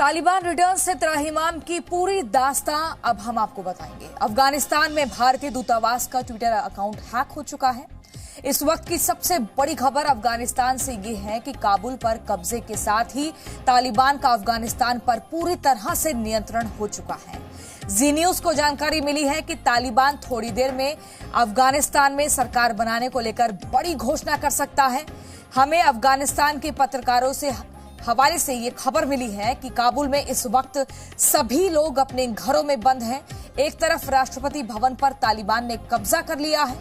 Taliban return से त्राहिमाम की पूरी दास्तां अब हम आपको बताएंगे। अफगानिस्तान में भारतीय दूतावास का ट्विटर अकाउंट हैक हो चुका है। इस वक्त की सबसे बड़ी खबर अफगानिस्तान से ये है कि काबुल पर कब्जे के साथ ही तालिबान का अफगानिस्तान पर पूरी तरह से नियंत्रण हो चुका है। जी न्यूज को जानकारी मिली है कि तालिबान थोड़ी देर में अफगानिस्तान में सरकार बनाने को लेकर बड़ी घोषणा कर सकता है। हमें अफगानिस्तान के पत्रकारों से हवाले से ये खबर मिली है कि काबुल में इस वक्त सभी लोग अपने घरों में बंद हैं। एक तरफ राष्ट्रपति भवन पर तालिबान ने कब्जा कर लिया है।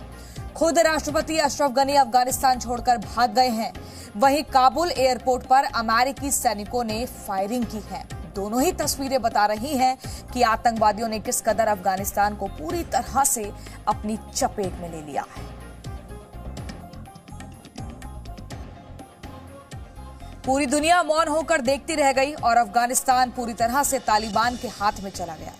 खुद राष्ट्रपति अशरफ गनी अफगानिस्तान छोड़कर भाग गए हैं। वहीं काबुल एयरपोर्ट पर अमेरिकी सैनिकों ने फायरिंग की है। दोनों ही तस्वीरें बता रही हैं कि आतंकवादियों ने किस कदर अफगानिस्तान को पूरी तरह से अपनी चपेट में ले लिया है। पूरी दुनिया मौन होकर देखती रह गई और अफगानिस्तान पूरी तरह से तालिबान के हाथ में चला गया।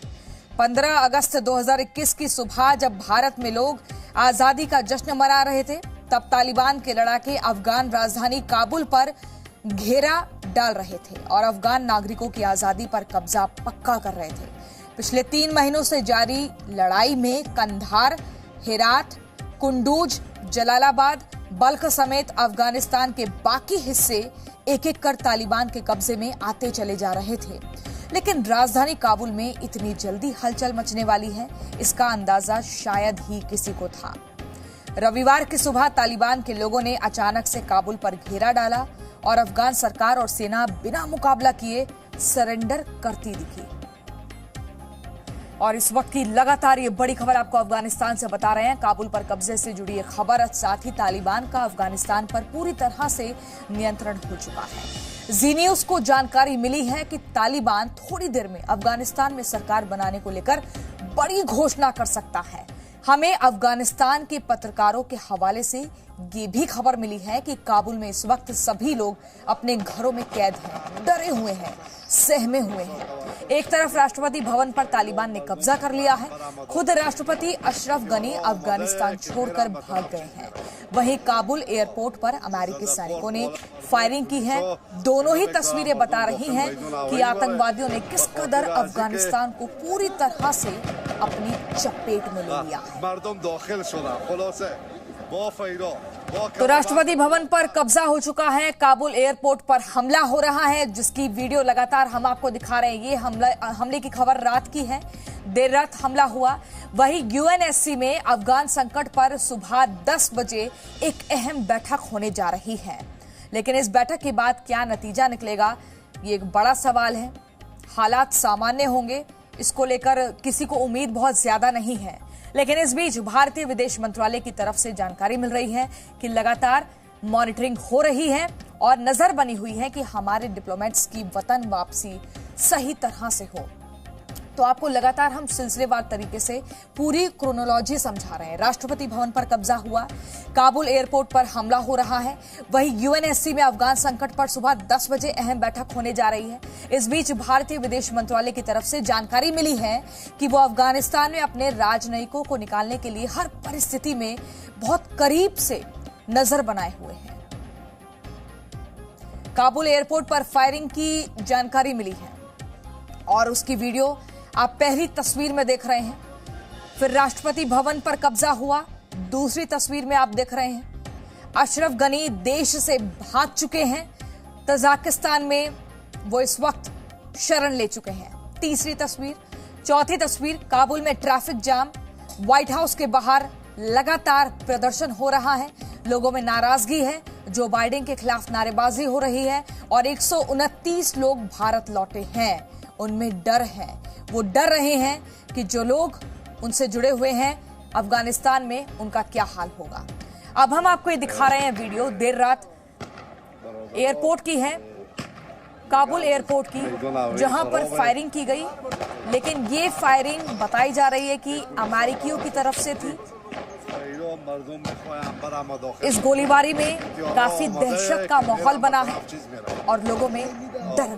15 अगस्त 2021 की सुबह जब भारत में लोग आजादी का जश्न मना रहे थे, तब तालिबान के लड़ाके अफगान राजधानी काबुल पर घेरा डाल रहे थे और अफगान नागरिकों की आजादी पर कब्जा पक्का कर रहे थे। पिछले 3 महीनों से जारी लड़ाई में कंधार, हेरात, कुंडूज, जलालाबाद, बल्ख समेत अफगानिस्तान के बाकी हिस्से एक एक कर तालिबान के कब्जे में आते चले जा रहे थे। लेकिन राजधानी काबुल में इतनी जल्दी हलचल मचने वाली है, इसका अंदाजा शायद ही किसी को था। रविवार की सुबह तालिबान के लोगों ने अचानक से काबुल पर घेरा डाला और अफगान सरकार और सेना बिना मुकाबला किए सरेंडर करती दिखी। और इस वक्त की लगातार ये बड़ी खबर आपको अफगानिस्तान से बता रहे हैं। काबुल पर कब्जे से जुड़ी ये खबर, साथ ही तालिबान का अफगानिस्तान पर पूरी तरह से नियंत्रण हो चुका है। जी न्यूज को जानकारी मिली है कि तालिबान थोड़ी देर में अफगानिस्तान में सरकार बनाने को लेकर बड़ी घोषणा कर सकता है। हमें अफगानिस्तान के पत्रकारों के हवाले से ये भी खबर मिली है कि काबुल में इस वक्त सभी लोग अपने घरों में कैद हैं, डरे हुए हैं, सहमे हुए हैं। एक तरफ राष्ट्रपति भवन पर तालिबान ने कब्जा कर लिया है। खुद राष्ट्रपति अशरफ गनी अफगानिस्तान छोड़कर भाग गए हैं। वहीं काबुल एयरपोर्ट पर अमेरिकी सैनिकों ने फायरिंग की है। दोनों ही तस्वीरें बता रही हैं कि आतंकवादियों ने किस कदर अफगानिस्तान को पूरी तरह से अपनी चपेट में ले लिया है। तो राष्ट्रपति भवन पर कब्जा हो चुका है। काबुल एयरपोर्ट पर हमला हो रहा है, जिसकी वीडियो लगातार हम आपको दिखा रहे हैं। ये हमले की खबर रात की है, देर रात हमला हुआ। वहीं यूएनएससी में अफगान संकट पर सुबह 10 बजे एक अहम बैठक होने जा रही है। लेकिन इस बैठक के बाद क्या नतीजा निकलेगा, ये एक बड़ा सवाल है। हालात सामान्य होंगे, इसको लेकर किसी को उम्मीद बहुत ज्यादा नहीं है। लेकिन इस बीच भारतीय विदेश मंत्रालय की तरफ से जानकारी मिल रही है कि लगातार मॉनिटरिंग हो रही है और नजर बनी हुई है कि हमारे डिप्लोमेट्स की वतन वापसी सही तरह से हो। तो आपको लगातार हम सिलसिलेवार तरीके से पूरी क्रोनोलॉजी समझा रहे हैं। राष्ट्रपति भवन पर कब्जा हुआ, काबुल एयरपोर्ट पर हमला हो रहा है, वहीं यूएनएससी में अफगान संकट पर सुबह 10 बजे अहम बैठक होने जा रही है। इस बीच भारतीय विदेश मंत्रालय की तरफ से जानकारी मिली है कि वो अफगानिस्तान में अपने राजनयिकों को निकालने के लिए हर परिस्थिति में बहुत करीब से नजर बनाए हुए हैं। काबुल एयरपोर्ट पर फायरिंग की जानकारी मिली है और उसकी वीडियो आप पहली तस्वीर में देख रहे हैं। फिर राष्ट्रपति भवन पर कब्जा हुआ, दूसरी तस्वीर में आप देख रहे हैं। अशरफ गनी देश से भाग चुके हैं। तजाकिस्तान में वो इस वक्त शरण ले चुके हैं। तीसरी तस्वीर, चौथी तस्वीर, काबुल में ट्रैफिक जाम, व्हाइट हाउस के बाहर लगातार प्रदर्शन हो रहा है, लोगों में नाराजगी है, जो बाइडेन के खिलाफ नारेबाजी हो रही है और 129 लोग भारत लौटे हैं। उनमें डर है, वो डर रहे हैं कि जो लोग उनसे जुड़े हुए हैं अफगानिस्तान में, उनका क्या हाल होगा। अब हम आपको ये दिखा रहे हैं वीडियो, देर रात एयरपोर्ट की है, काबुल एयरपोर्ट की, जहां पर फायरिंग की गई। लेकिन ये फायरिंग बताई जा रही है कि अमेरिकियों की तरफ से थी। इस गोलीबारी में काफी दहशत का माहौल बना है और लोगों में डर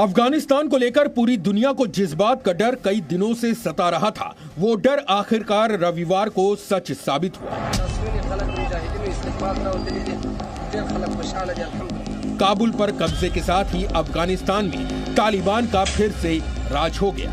अफगानिस्तान को लेकर पूरी दुनिया को जिस बात का डर कई दिनों से सता रहा था, वो डर आखिरकार रविवार को सच साबित हुआ। काबुल पर कब्जे के साथ ही अफगानिस्तान में तालिबान का फिर से राज हो गया।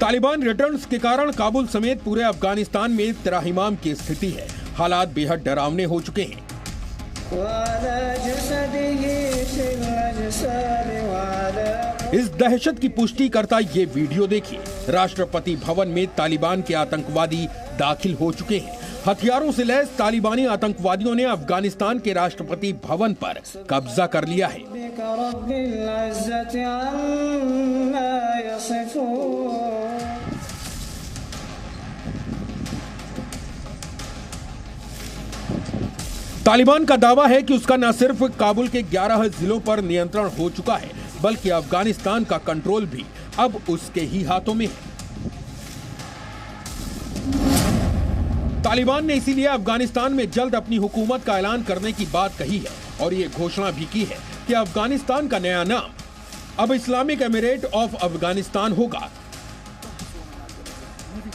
तालिबान रिटर्न्स के कारण काबुल समेत पूरे अफगानिस्तान में त्राहिमाम की स्थिति है। हालात बेहद डरावने हो चुके हैं। इस दहशत की पुष्टि करता ये वीडियो देखिए। राष्ट्रपति भवन में तालिबान के आतंकवादी दाखिल हो चुके हैं। हथियारों से लैस तालिबानी आतंकवादियों ने अफगानिस्तान के राष्ट्रपति भवन पर कब्जा कर लिया है। तालिबान का दावा है कि उसका न सिर्फ काबुल के 11 जिलों पर नियंत्रण हो चुका है, बल्कि अफगानिस्तान का कंट्रोल भी अब उसके ही हाथों में है। तालिबान ने इसीलिए अफगानिस्तान में जल्द अपनी हुकूमत का ऐलान करने की बात कही है और ये घोषणा भी की है कि अफगानिस्तान का नया नाम अब इस्लामिक एमिरेट ऑफ अफगानिस्तान होगा।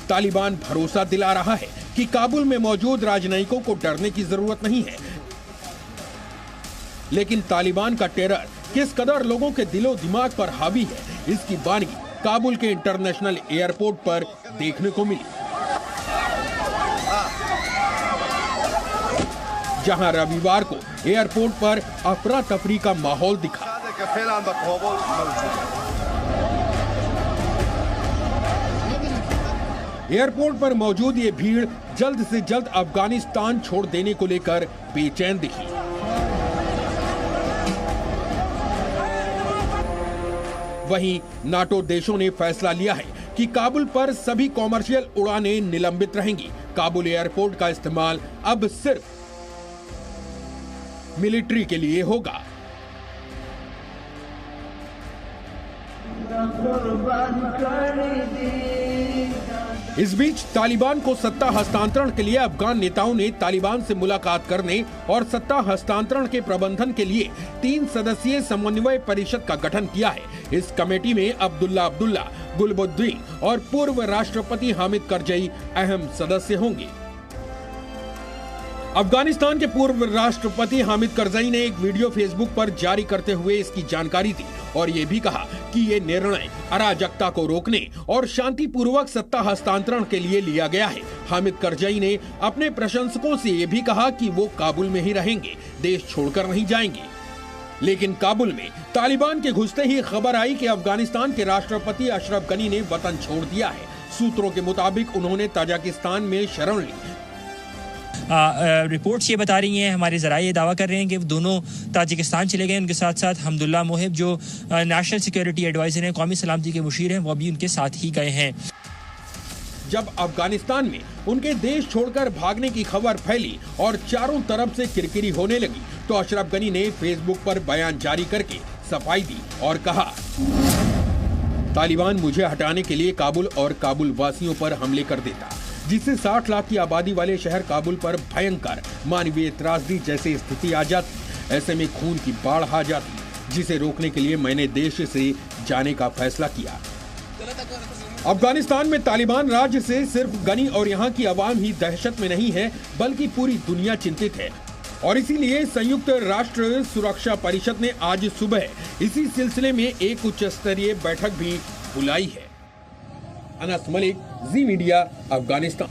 तालिबान भरोसा दिला रहा है कि काबुल में मौजूद राजनयिकों को डरने की जरूरत नहीं है, लेकिन तालिबान का टेरर किस कदर लोगों के दिलो दिमाग पर हावी है, इसकी बानगी काबुल के इंटरनेशनल एयरपोर्ट पर देखने को मिली, जहां रविवार को एयरपोर्ट पर अफरा तफरी का माहौल दिखा। एयरपोर्ट पर मौजूद ये भीड़ जल्द से जल्द अफगानिस्तान छोड़ देने को लेकर बेचैन दिखी। वहीं नाटो देशों ने फैसला लिया है कि काबुल पर सभी कॉमर्शियल उड़ानें निलंबित रहेंगी। काबुल एयरपोर्ट का इस्तेमाल अब सिर्फ मिलिट्री के लिए होगा। इस बीच तालिबान को सत्ता हस्तांतरण के लिए अफगान नेताओं ने तालिबान से मुलाकात करने और सत्ता हस्तांतरण के प्रबंधन के लिए 3 सदस्यीय समन्वय परिषद का गठन किया है। इस कमेटी में अब्दुल्ला अब्दुल्ला, गुलबुद्दीन और पूर्व राष्ट्रपति हामिद करजई अहम सदस्य होंगे। अफगानिस्तान के पूर्व राष्ट्रपति हामिद करजई ने एक वीडियो फेसबुक पर जारी करते हुए इसकी जानकारी दी और ये भी कहा कि ये निर्णय अराजकता को रोकने और शांतिपूर्वक सत्ता हस्तांतरण के लिए लिया गया है। हामिद करजई ने अपने प्रशंसकों से ये भी कहा कि वो काबुल में ही रहेंगे, देश छोड़कर नहीं जाएंगे। लेकिन काबुल में तालिबान के घुसते ही खबर आई कि अफगानिस्तान के राष्ट्रपति अशरफ गनी ने वतन छोड़ दिया है। सूत्रों के मुताबिक उन्होंने ताजिकिस्तान में शरण ली। रिपोर्ट्स ये बता रही हैं, हमारे ज़राए ये दावा कर रहे हैं कि दोनों ताजिकिस्तान चले गए। उनके साथ साथ हमदुल्ला मोहिब जो नेशनल सिक्योरिटी एडवाइजर हैं, कौमी सलामती के मुशीर हैं, वो भी उनके साथ ही गए हैं। जब अफगानिस्तान में उनके देश छोड़कर भागने की खबर फैली और चारों तरफ से किरकिरी होने लगी, तो अशरफ गनी ने फेसबुक पर बयान जारी करके सफाई दी और कहा, तालिबान मुझे हटाने के लिए काबुल और काबुल वासियों पर हमले कर देता, जिससे 60 लाख की आबादी वाले शहर काबुल पर भयंकर मानवीय त्रासदी जैसी स्थिति आ जाती। ऐसे में खून की बाढ़ आ जाती, जिसे रोकने के लिए मैंने देश से जाने का फैसला किया। अफगानिस्तान में तालिबान राज्य से सिर्फ गनी और यहाँ की आवाम ही दहशत में नहीं है, बल्कि पूरी दुनिया चिंतित है और इसीलिए संयुक्त राष्ट्र सुरक्षा परिषद ने आज सुबह इसी सिलसिले में एक उच्च स्तरीय बैठक भी बुलाई है। अनस मलिक, जी मीडिया, अफगानिस्तान।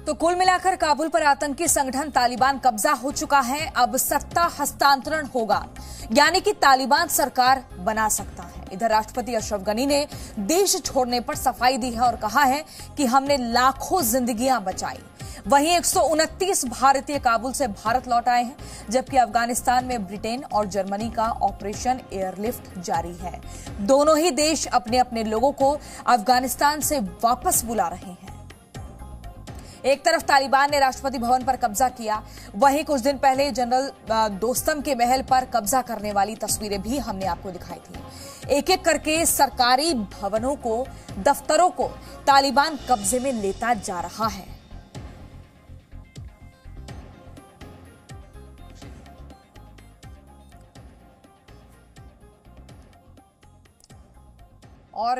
तो कुल मिलाकर काबुल पर आतंकी संगठन तालिबान कब्जा हो चुका है। अब सत्ता हस्तांतरण होगा, यानी कि तालिबान सरकार बना सकता है। इधर राष्ट्रपति अशरफ गनी ने देश छोड़ने पर सफाई दी है और कहा है कि हमने लाखों जिंदगियां बचाई। वहीं 129 भारतीय काबुल से भारत लौट आए हैं, जबकि अफगानिस्तान में ब्रिटेन और जर्मनी का ऑपरेशन एयरलिफ्ट जारी है। दोनों ही देश अपने अपने लोगों को अफगानिस्तान से वापस बुला रहे हैं। एक तरफ तालिबान ने राष्ट्रपति भवन पर कब्जा किया, वहीं कुछ दिन पहले जनरल दोस्तम के महल पर कब्जा करने वाली तस्वीरें भी हमने आपको दिखाई थी। एक एक करके सरकारी भवनों को, दफ्तरों को तालिबान कब्जे में लेता जा रहा है। और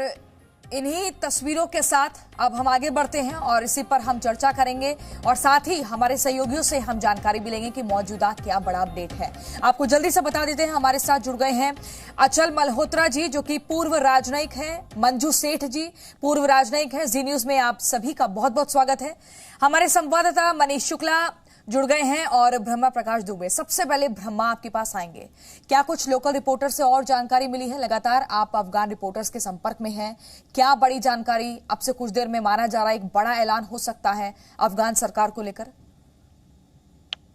इन्हीं तस्वीरों के साथ अब हम आगे बढ़ते हैं और इसी पर हम चर्चा करेंगे और साथ ही हमारे सहयोगियों से हम जानकारी भी लेंगे कि मौजूदा क्या बड़ा अपडेट है। आपको जल्दी से बता देते हैं, हमारे साथ जुड़ गए हैं अचल मल्होत्रा जी, जो कि पूर्व राजनयिक हैं, मंजू सेठ जी पूर्व राजनयिक हैं। जी न्यूज में आप सभी का बहुत बहुत स्वागत है। हमारे संवाददाता मनीष शुक्ला जुड़ गए हैं और ब्रह्मा प्रकाश दुबे। सबसे पहले ब्रह्मा, आपके पास आएंगे, क्या कुछ लोकल रिपोर्टर से और जानकारी मिली है? लगातार आप अफगान रिपोर्टर्स के संपर्क में हैं, क्या बड़ी जानकारी? अब से कुछ देर में माना जा रहा है एक बड़ा ऐलान हो सकता है अफगान सरकार को लेकर।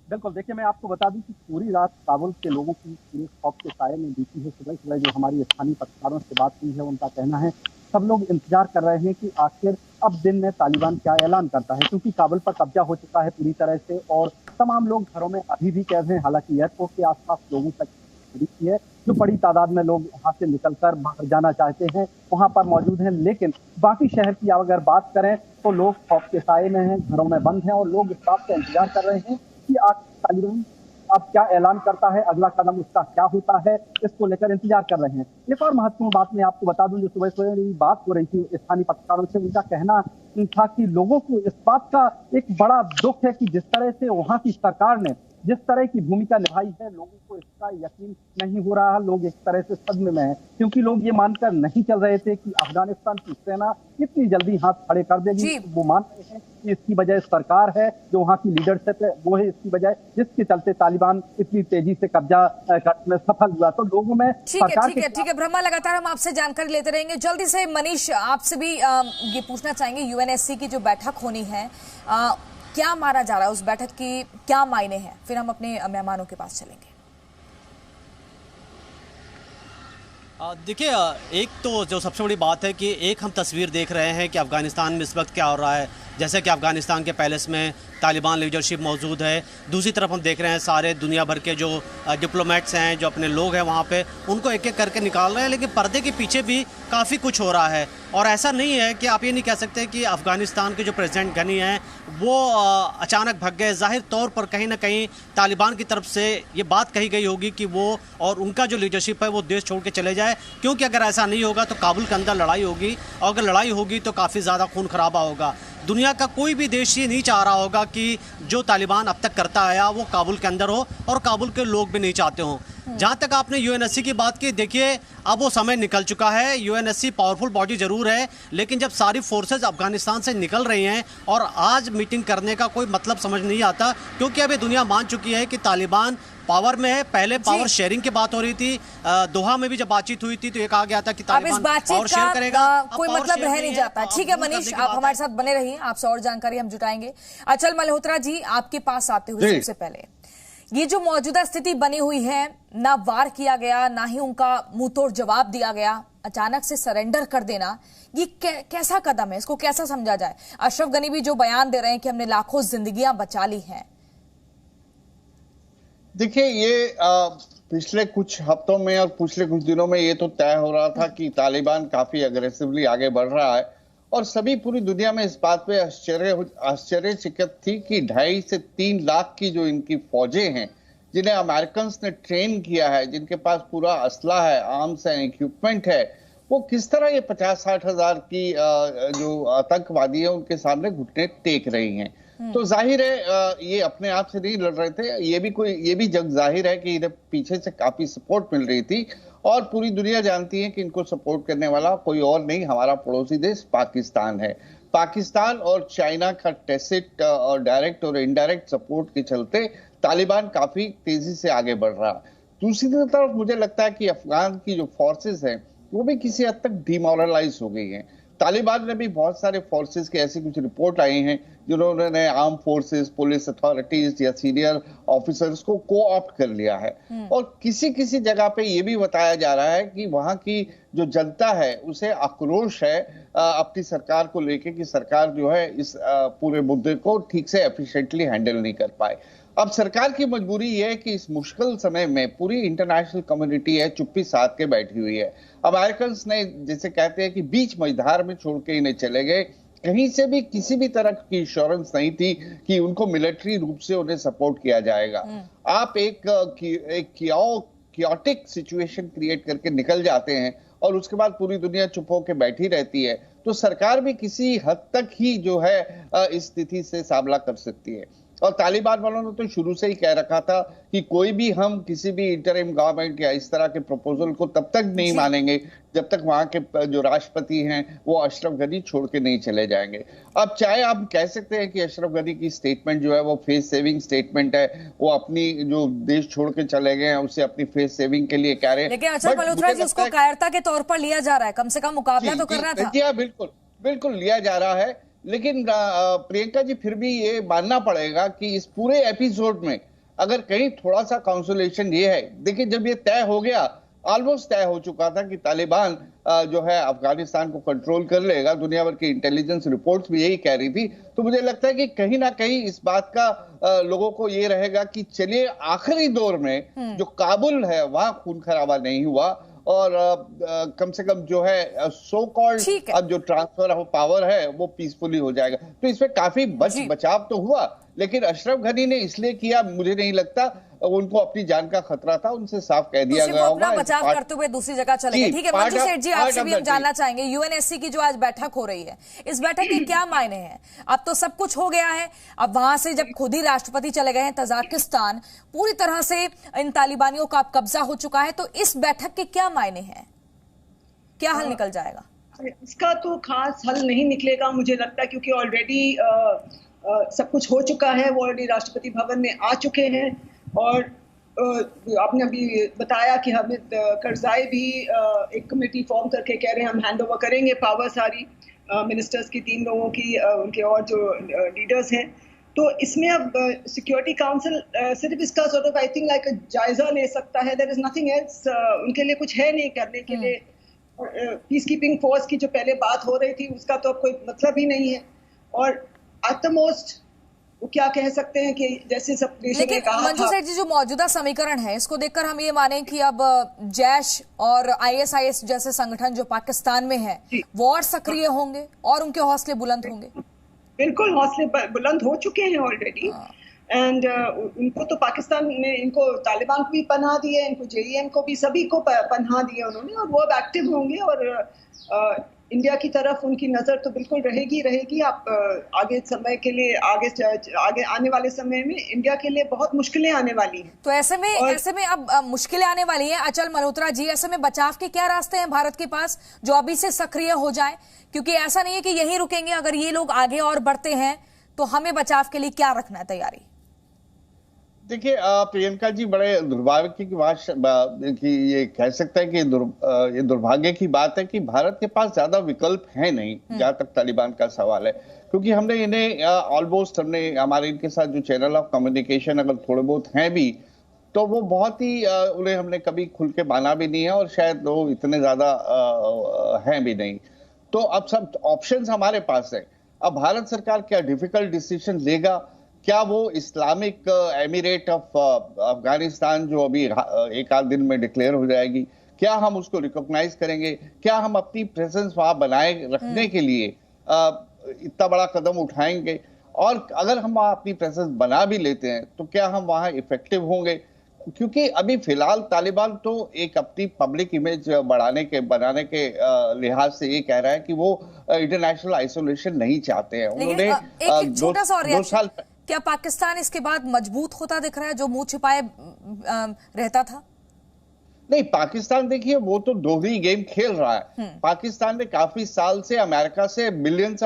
बिल्कुल, देखिए मैं आपको बता दूं कि पूरी रात काबुल के लोगों की पूरे खौफ के साये में बीती है। सुबह सुबह जो हमारी स्थानीय पत्रकारों से बात की है, उनका कहना है सब लोग इंतजार कर रहे हैं कि आखिर अब दिन में तालिबान क्या ऐलान करता है, क्योंकि काबुल पर कब्जा हो चुका है पूरी तरह से और तमाम लोग घरों में अभी भी कैद हैं। हालांकि एयरपोर्ट के आसपास लोगों तक की है, जो बड़ी तादाद में लोग वहां से निकलकर बाहर जाना चाहते हैं वहां पर मौजूद हैं। लेकिन बाकी शहर की अगर बात करें तो लोग खौफ के साये में हैं, घरों में बंद हैं और लोग इस बात का इंतजार कर रहे हैं कि तालिबान अब क्या ऐलान करता है, अगला कदम उसका क्या होता है, इसको लेकर इंतजार कर रहे हैं। एक और महत्वपूर्ण बात मैं आपको बता दूं, जो सुबह सुबह बात हो रही थी स्थानीय पत्रकारों से, उनका कहना था कि लोगों को इस बात का एक बड़ा दुख है कि जिस तरह से वहां की सरकार ने जिस तरह की भूमिका निभाई है, लोगों को इसका यकीन नहीं हो रहा। लोग एक तरह से सदमे में हैं, क्योंकि लोग ये मानकर नहीं चल रहे थे कि अफगानिस्तान की सेना इतनी जल्दी हाथ खड़े कर देगी। वो मान रहे हैं कि इसकी वजह सरकार है, जो वहाँ की लीडरशिप है वो है इसकी वजह, जिसके चलते तालिबान इतनी तेजी से कब्जा करने में सफल हुआ। तो लोगों में ठीक है ब्रह्मा, लगातार हम आपसे जानकारी लेते रहेंगे। जल्दी से मनीष, आपसे भी ये पूछना चाहेंगे, यूएनएससी की जो बैठक होनी है, क्या माना जा रहा है, उस बैठक की क्या मायने हैं? फिर हम अपने मेहमानों के पास चलेंगे। देखिए, एक तो जो सबसे बड़ी बात है कि एक हम तस्वीर देख रहे हैं कि अफ़गानिस्तान में इस वक्त क्या हो रहा है, जैसे कि अफ़गानिस्तान के पैलेस में तालिबान लीडरशिप मौजूद है। दूसरी तरफ हम देख रहे हैं सारे दुनिया भर के जो डिप्लोमेट्स हैं, जो अपने लोग हैं वहाँ पे, उनको एक एक करके निकाल रहे हैं। लेकिन पर्दे के पीछे भी काफ़ी कुछ हो रहा है और ऐसा नहीं है कि आप ये नहीं कह सकते कि अफ़गानिस्तान के जो प्रेसिडेंट गनी हैं वो अचानक भाग गए। ज़ाहिर तौर पर कहीं ना कहीं तालिबान की तरफ से ये बात कही गई होगी कि वो और उनका जो लीडरशिप है वो देश छोड़ के चले जाए, क्योंकि अगर ऐसा नहीं होगा तो काबुल के अंदर लड़ाई होगी और अगर लड़ाई होगी तो काफ़ी ज़्यादा खून खराबा होगा। दुनिया का कोई भी देश ये नहीं चाह रहा होगा कि जो तालिबान अब तक करता आया वो काबुल के अंदर हो और काबुल के लोग भी नहीं चाहते हों। जहाँ तक आपने यूएनएससी की बात की, देखिए अब वो समय निकल चुका है। यूएनएससी पावरफुल बॉडी जरूर है, लेकिन जब सारी फोर्सेज अफगानिस्तान से निकल रही हैं और आज मीटिंग करने का कोई मतलब समझ नहीं आता, क्योंकि अब ये दुनिया मान चुकी है कि तालिबान पावर में है। पहले पावर शेयरिंग की बात हो रही थी, दोहा में भी जब बातचीत हुई थी तो ये कहा गया था कि तालिबान पावर शेयर करेगा, कोई मतलब रह नहीं जाता। ठीक है मनीष, आप हमारे साथ बने रहिए, आपसे और जानकारी हम जुटाएंगे। अचल मल्होत्रा जी, आपके पास आते हुए सबसे पहले, ये जो मौजूदा स्थिति बनी हुई है, ना वार किया गया, ना ही उनका मुंह तोड़ जवाब दिया गया, अचानक से सरेंडर कर देना, ये कैसा कदम है? इसको कैसा समझा जाए? अशरफ गनी भी जो बयान दे रहे हैं कि हमने लाखों जिंदगियां बचा ली हैं। देखिए, ये पिछले कुछ हफ्तों में और पिछले कुछ दिनों में ये तो तय हो रहा था कि तालिबान काफी अग्रेसिवली आगे बढ़ रहा है और सभी पूरी दुनिया में इस बात पे आश्चर्यचकित थी कि 2.5 से 3 लाख की जो इनकी फौजें हैं, जिन्हें अमेरिकन ने ट्रेन किया है, जिनके पास पूरा असला है, आर्म्स एंड इक्विपमेंट है, वो किस तरह ये 50-60 हजार की जो आतंकवादी है उनके सामने घुटने टेक रही हैं। तो जाहिर है ये अपने आप से नहीं लड़ रहे थे, ये भी जग जाहिर है कि इन्हें पीछे से काफी सपोर्ट मिल रही थी और पूरी दुनिया जानती है कि इनको सपोर्ट करने वाला कोई और नहीं, हमारा पड़ोसी देश पाकिस्तान है। पाकिस्तान और चाइना का टैसिट और डायरेक्ट और इनडायरेक्ट सपोर्ट के चलते तालिबान काफी तेजी से आगे बढ़ रहा है। दूसरी तरफ मुझे लगता है कि अफगान की जो फोर्सेस हैं वो भी किसी हद तक डिमोरलाइज हो गई हैं। तालिबान ने भी बहुत सारे फोर्सेस की ऐसी कुछ रिपोर्ट आई हैं जिन्होंने आर्म फोर्सेस, पुलिस अथॉरिटीज या सीनियर ऑफिसर्स को को-ऑप्ट कर लिया है। और किसी किसी जगह पे ये भी बताया जा रहा है कि वहां की जो जनता है उसे आक्रोश है अपनी सरकार को लेके कि सरकार जो है इस पूरे मुद्दे को ठीक से एफिशिएंटली हैंडल नहीं कर पाए। अब सरकार की मजबूरी यह है कि इस मुश्किल समय में पूरी इंटरनेशनल कम्युनिटी है चुप्पी साध के बैठी हुई है। अमेरिकन ने जिसे कहते हैं कि बीच मझधार में छोड़ के इन्हें चले गए, कहीं से भी किसी भी तरह की इंश्योरेंस नहीं थी कि उनको मिलिट्री रूप से उन्हें सपोर्ट किया जाएगा। आप एक कियोटिक सिचुएशन क्रिएट करके निकल जाते हैं और उसके बाद पूरी दुनिया चुप होकर बैठी रहती है, तो सरकार भी किसी हद तक ही जो है इस स्थिति से सामना कर सकती है। और तालिबान वालों ने तो शुरू से ही कह रखा था कि कोई भी हम किसी भी इंटरिम गवर्नमेंट या इस तरह के प्रपोजल को तब तक नहीं मानेंगे जब तक वहां के जो राष्ट्रपति हैं वो अशरफ गनी छोड़ के नहीं चले जाएंगे। अब चाहे आप कह सकते हैं कि अशरफ गनी की स्टेटमेंट जो है वो फेस सेविंग स्टेटमेंट है, वो अपनी जो देश छोड़ के चले गए हैं उसे अपनी फेस सेविंग के लिए कह रहे हैं, लेकिन अचल मल्होत्रा जी उसको कायरता के तौर पर लिया जा रहा है, कम से कम मुकाबला तो करना था। बिल्कुल बिल्कुल लिया जा रहा है, लेकिन प्रियंका जी फिर भी ये मानना पड़ेगा कि इस पूरे एपिसोड में अगर कहीं थोड़ा सा कांसोलेशन ये है, देखिए जब ये तय हो गया, ऑलमोस्ट तय हो चुका था कि तालिबान जो है अफगानिस्तान को कंट्रोल कर लेगा, दुनिया भर की इंटेलिजेंस रिपोर्ट्स भी यही कह रही थी, तो मुझे लगता है कि कहीं ना कहीं इस बात का लोगों को ये रहेगा कि चलिए आखिरी दौर में जो काबुल है वहां खून खराबा नहीं हुआ और कम से कम जो है सो कॉल्ड अब जो ट्रांसफर ऑफ पावर है वो पीसफुली हो जाएगा। तो इसमें काफी बचाव तो हुआ, लेकिन अशरफ गनी ने इसलिए किया, मुझे नहीं लगता उनको अपनी जान का खतरा था, उनसे साफ कह दिया गया होगा। बचाव करते हुए दूसरी जगह चले गए। ठीक है मंजू सेठ जी, आपसे भी हम जानना चाहेंगे यूएनएससी की जो आज बैठक हो रही है, इस बैठक के क्या मायने हैं? अब तो सब कुछ हो गया है, अब वहां से जब खुद ही राष्ट्रपति चले गए हैं तजाकिस्तान, पूरी तरह से इन तालिबानियों का कब्जा हो चुका है, तो इस बैठक के क्या मायने हैं, क्या हल निकल जाएगा? इसका तो खास हल नहीं निकलेगा मुझे लगता है, क्योंकि ऑलरेडी सब कुछ हो चुका है, वो ऑलरेडी राष्ट्रपति भवन में आ चुके हैं और आपने अभी बताया कि हामिद करजाई भी एक कमेटी फॉर्म करके कह रहे हैं हम हैंड ओवर करेंगे पावर सारी मिनिस्टर्स की, 3 लोगों की, उनके और जो लीडर्स हैं। तो इसमें अब सिक्योरिटी काउंसिल सिर्फ इसका sort of I think like जायजा ले सकता है, देयर इज नथिंग एल्स, उनके लिए कुछ है नहीं करने के लिए। पीस कीपिंग फोर्स की जो पहले बात हो रही थी उसका तो अब कोई मतलब ही नहीं है। और एट द मोस्ट वो क्या कह सकते हैं कि जैसे सब देशों ने कहा था। मंजू सेठ जी, जो मौजूदा समीकरण है इसको देखकर हम ये माने कि अब जैश और आईएसआईएस जैसे संगठन जो पाकिस्तान में है वो और सक्रिय होंगे और उनके हौसले बुलंद होंगे? बिल्कुल, हौसले बुलंद हो चुके हैं ऑलरेडी एंड उनको तो पाकिस्तान ने, इनको तालिबान को भी पनाह दी है, इनको जेईएम को भी, सभी को पनाह दी है उन्होंने, और वो अब एक्टिव होंगे और इंडिया की तरफ उनकी नजर तो बिल्कुल रहेगी। आप आगे समय के लिए, आगे आने वाले समय में इंडिया के लिए बहुत मुश्किलें आने वाली हैं। तो ऐसे में अब मुश्किलें आने वाली हैं। अचल मल्होत्रा जी, ऐसे में बचाव के क्या रास्ते हैं भारत के पास जो अभी से सक्रिय हो जाए? क्योंकि ऐसा नहीं है कि यहीं रुकेंगे, अगर ये लोग आगे और बढ़ते हैं तो हमें बचाव के लिए क्या रखना है तैयारी? देखिए प्रियंका जी, बड़े दुर्भाग्य की बात कि ये कह सकते हैं कि ये दुर्भाग्य की बात है कि भारत के पास ज्यादा विकल्प है नहीं जहां तक तालिबान का सवाल है, क्योंकि हमने इन्हें ऑलमोस्ट हमारे इनके साथ जो चैनल ऑफ कम्युनिकेशन अगर थोड़े बहुत हैं भी तो वो बहुत ही उन्हें हमने कभी खुल के माना भी नहीं है और शायद वो इतने ज्यादा हैं भी नहीं। तो अब सब ऑप्शंस हमारे पास है। अब भारत सरकार क्या डिफिकल्ट डिसीजन लेगा? क्या वो इस्लामिक एमिरेट ऑफ अफगानिस्तान जो अभी एक आध दिन में डिक्लेयर हो जाएगी, क्या हम उसको रिकॉग्नाइज करेंगे? क्या हम अपनी प्रेजेंस वहां बनाए रखने के लिए इतना बड़ा कदम उठाएंगे? और अगर हम वहां अपनी प्रेजेंस बना भी लेते हैं तो क्या हम वहां इफेक्टिव होंगे? क्योंकि अभी फिलहाल तालिबान तो एक अपनी पब्लिक इमेज बनाने के लिहाज से ये कह रहा है कि वो इंटरनेशनल आइसोलेशन नहीं चाहते हैं। उन्होंने एक छोटा सा और 2 साल, क्या पाकिस्तान इसके बाद मजबूत होता दिख रहा है जो मुंह छिपाए रहता था? नहीं, पाकिस्तान देखिए वो तो दोहरी गेम खेल रहा है। पाकिस्तान ने काफी साल से अमेरिका से बिलियंस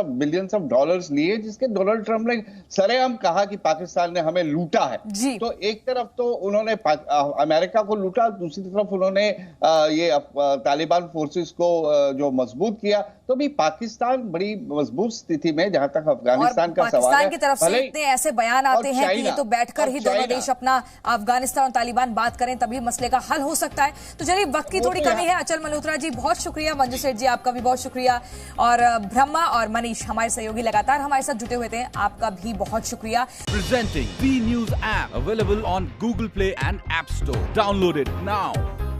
ऑफ डॉलर्स लिए, जिसके डोनाल्ड ट्रंप ने सरेआम कहा कि पाकिस्तान ने हमें लूटा है। तो एक तरफ तो उन्होंने अमेरिका को लूटा, दूसरी तरफ उन्होंने ये तालिबान फोर्सेस को जो मजबूत किया। तो भी पाकिस्तान बड़ी मजबूत स्थिति में, जहां तक अफगानिस्तान का सवाल है। पाकिस्तान की तरफ से इतने ऐसे बयान आते हैं कि ये तो बैठकर ही दोनों देश अपना अफगानिस्तान और तालिबान बात करें तभी मसले का हल हो सकता है। तो चलिए, वक्त की थोड़ी कमी है। अचल मल्होत्रा जी बहुत शुक्रिया, मंजू सेठ जी आपका भी बहुत शुक्रिया, और ब्रह्मा और मनीष हमारे सहयोगी लगातार हमारे साथ जुटे हुए थे, आपका भी बहुत शुक्रिया। Presenting B News app available on Google Play and App Store. Download it now.